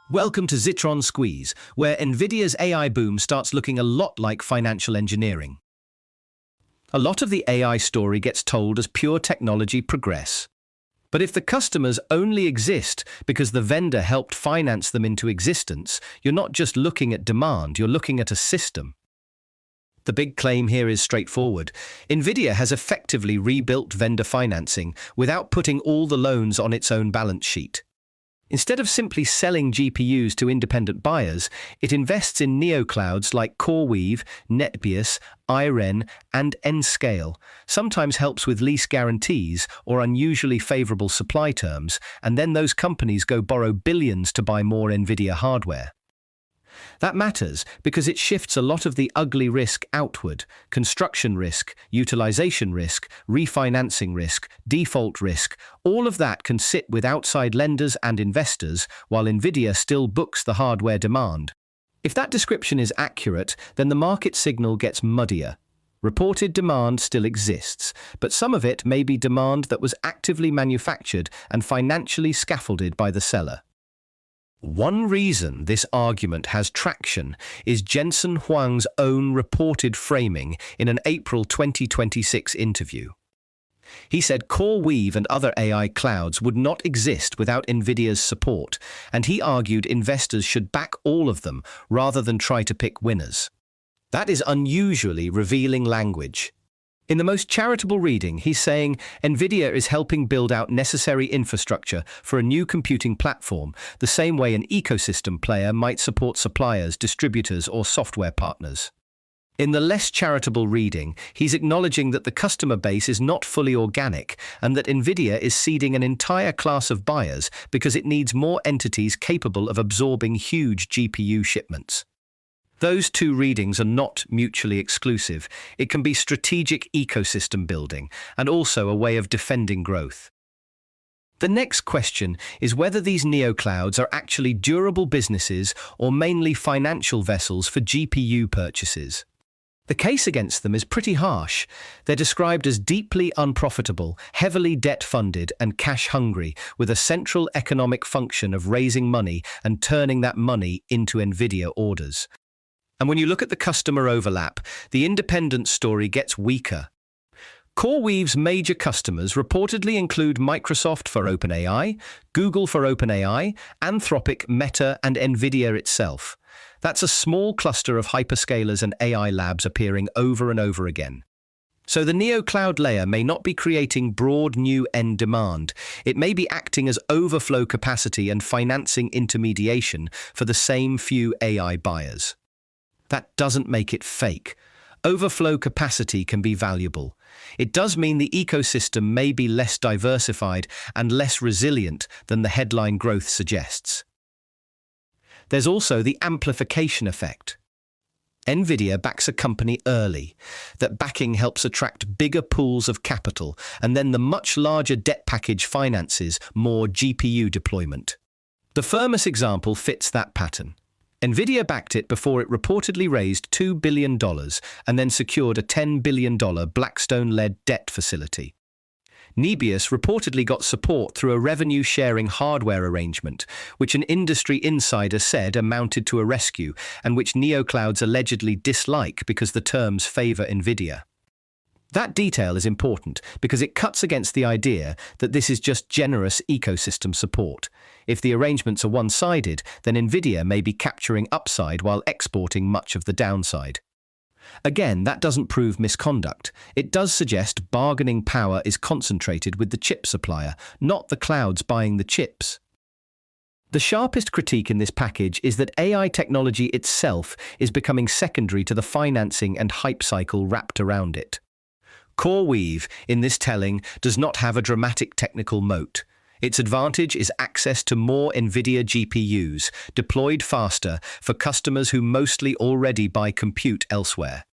Welcome to Zitron Squeeze, where NVIDIA's AI boom starts looking a lot like financial engineering. A lot of the AI story gets told as pure technology progress. But if the customers only exist because the vendor helped finance them into existence, you're not just looking at demand, you're looking at a system. The big claim here is straightforward. NVIDIA has effectively rebuilt vendor financing without putting all the loans on its own balance sheet. Instead of simply selling GPUs to independent buyers, it invests in neoclouds like CoreWeave, Nebius, IREN, and Nscale, sometimes helps with lease guarantees or unusually favorable supply terms, and then those companies go borrow billions to buy more NVIDIA hardware. That matters because it shifts a lot of the ugly risk outward: construction risk, utilization risk, refinancing risk, default risk. All of that can sit with outside lenders and investors while NVIDIA still books the hardware demand. If that description is accurate, then the market signal gets muddier. Reported demand still exists, but some of it may be demand that was actively manufactured and financially scaffolded by the seller. One reason this argument has traction is Jensen Huang's own reported framing in an April 2026 interview. He said CoreWeave and other AI clouds would not exist without NVIDIA's support, and he argued investors should back all of them rather than try to pick winners. That is unusually revealing language. In the most charitable reading, he's saying NVIDIA is helping build out necessary infrastructure for a new computing platform, the same way an ecosystem player might support suppliers, distributors, or software partners. In the less charitable reading, he's acknowledging that the customer base is not fully organic and that NVIDIA is seeding an entire class of buyers because it needs more entities capable of absorbing huge GPU shipments. Those two readings are not mutually exclusive. It can be strategic ecosystem building and also a way of defending growth. The next question is whether these neoclouds are actually durable businesses or mainly financial vessels for GPU purchases. The case against them is pretty harsh. They're described as deeply unprofitable, heavily debt-funded, and cash-hungry, with a central economic function of raising money and turning that money into NVIDIA orders. And when you look at the customer overlap, the independent story gets weaker. CoreWeave's major customers reportedly include Microsoft for OpenAI, Google for OpenAI, Anthropic, Meta, and NVIDIA itself. That's a small cluster of hyperscalers and AI labs appearing over and over again. So the neocloud layer may not be creating broad new end demand. It may be acting as overflow capacity and financing intermediation for the same few AI buyers. That doesn't make it fake. Overflow capacity can be valuable. It does mean the ecosystem may be less diversified and less resilient than the headline growth suggests. There's also the amplification effect. NVIDIA backs a company early. That backing helps attract bigger pools of capital, and then the much larger debt package finances more GPU deployment. The Firmus example fits that pattern. NVIDIA backed it before it reportedly raised $2 billion and then secured a $10 billion Blackstone-led debt facility. Nebius reportedly got support through a revenue-sharing hardware arrangement, which an industry insider said amounted to a rescue, and which neoclouds allegedly dislike because the terms favor NVIDIA. That detail is important because it cuts against the idea that this is just generous ecosystem support. If the arrangements are one-sided, then NVIDIA may be capturing upside while exporting much of the downside. Again, that doesn't prove misconduct. It does suggest bargaining power is concentrated with the chip supplier, not the clouds buying the chips. The sharpest critique in this package is that AI technology itself is becoming secondary to the financing and hype cycle wrapped around it. CoreWeave, in this telling, does not have a dramatic technical moat. Its advantage is access to more NVIDIA GPUs, deployed faster for customers who mostly already buy compute elsewhere.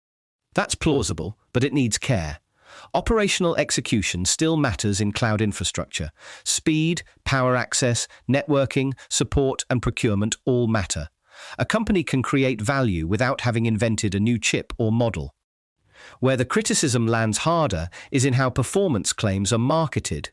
That's plausible, but it needs care. Operational execution still matters in cloud infrastructure. Speed, power access, networking, support, and procurement all matter. A company can create value without having invented a new chip or model. Where the criticism lands harder is in how performance claims are marketed.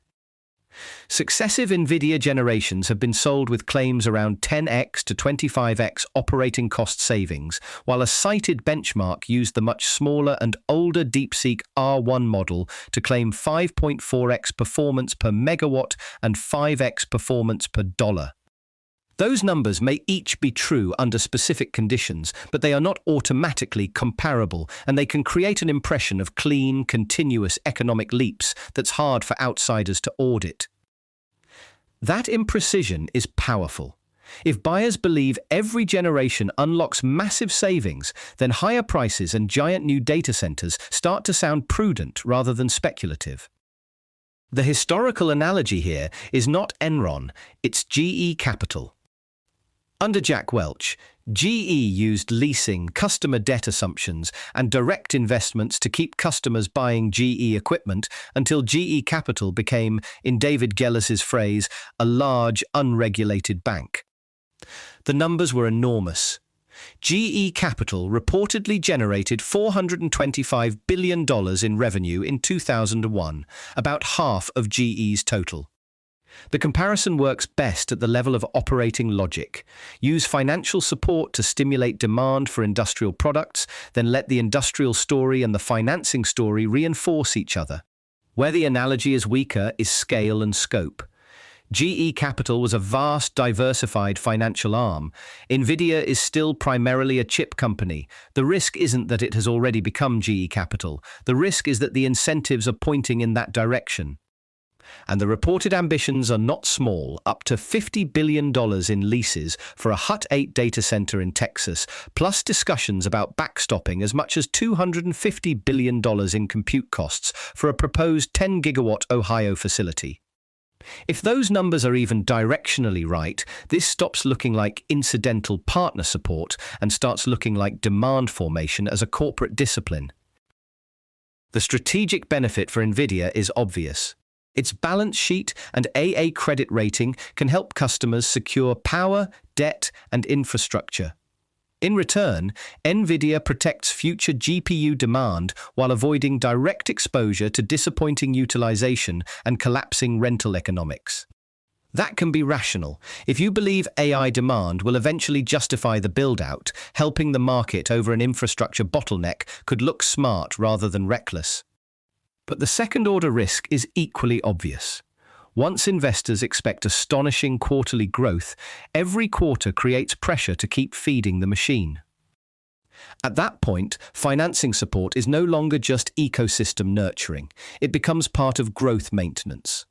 Successive NVIDIA generations have been sold with claims around 10x to 25x operating cost savings, while a cited benchmark used the much smaller and older DeepSeek R1 model to claim 5.4x performance per megawatt and 5x performance per dollar. Those numbers may each be true under specific conditions, but they are not automatically comparable, and they can create an impression of clean, continuous economic leaps that's hard for outsiders to audit. That imprecision is powerful. If buyers believe every generation unlocks massive savings, then higher prices and giant new data centers start to sound prudent rather than speculative. The historical analogy here is not Enron, it's GE Capital. Under Jack Welch, GE used leasing, customer debt assumptions, and direct investments to keep customers buying GE equipment until GE Capital became, in David Gellis's phrase, a large, unregulated bank. The numbers were enormous. GE Capital reportedly generated $425 billion in revenue in 2001, about half of GE's total. The comparison works best at the level of operating logic. Use financial support to stimulate demand for industrial products, then let the industrial story and the financing story reinforce each other. Where the analogy is weaker is scale and scope. GE Capital was a vast, diversified financial arm. NVIDIA is still primarily a chip company. The risk isn't that it has already become GE Capital. The risk is that the incentives are pointing in that direction. And the reported ambitions are not small, up to $50 billion in leases for a Hut 8 data center in Texas, plus discussions about backstopping as much as $250 billion in compute costs for a proposed 10-gigawatt Ohio facility. If those numbers are even directionally right, this stops looking like incidental partner support and starts looking like demand formation as a corporate discipline. The strategic benefit for NVIDIA is obvious. Its balance sheet and AA credit rating can help customers secure power, debt, and infrastructure. In return, NVIDIA protects future GPU demand while avoiding direct exposure to disappointing utilization and collapsing rental economics. That can be rational. If you believe AI demand will eventually justify the build-out, helping the market over an infrastructure bottleneck could look smart rather than reckless. But the second-order risk is equally obvious. Once investors expect astonishing quarterly growth, every quarter creates pressure to keep feeding the machine. At that point, financing support is no longer just ecosystem nurturing. It becomes part of growth maintenance.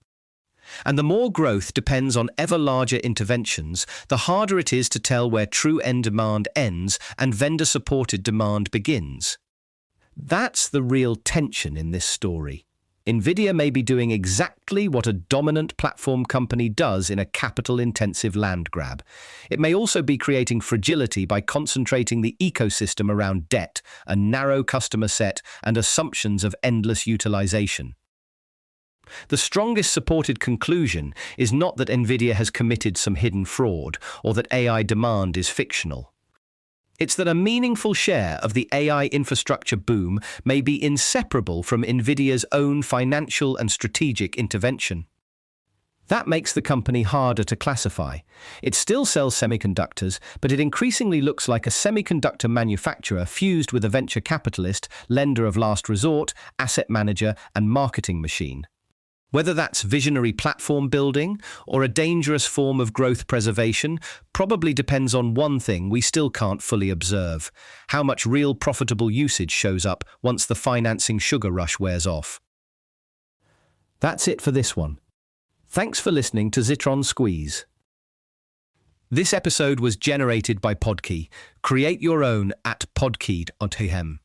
And the more growth depends on ever larger interventions, the harder it is to tell where true end demand ends and vendor-supported demand begins. That's the real tension in this story. NVIDIA may be doing exactly what a dominant platform company does in a capital-intensive land grab. It may also be creating fragility by concentrating the ecosystem around debt, a narrow customer set, and assumptions of endless utilization. The strongest supported conclusion is not that NVIDIA has committed some hidden fraud or that AI demand is fictional. It's that a meaningful share of the AI infrastructure boom may be inseparable from NVIDIA's own financial and strategic intervention. That makes the company harder to classify. It still sells semiconductors, but it increasingly looks like a semiconductor manufacturer fused with a venture capitalist, lender of last resort, asset manager, and marketing machine. Whether that's visionary platform building or a dangerous form of growth preservation probably depends on one thing we still can't fully observe: how much real profitable usage shows up once the financing sugar rush wears off. That's it for this one. Thanks for listening to Zitron Squeeze. This episode was generated by Podkey. Create your own at podkey.hem.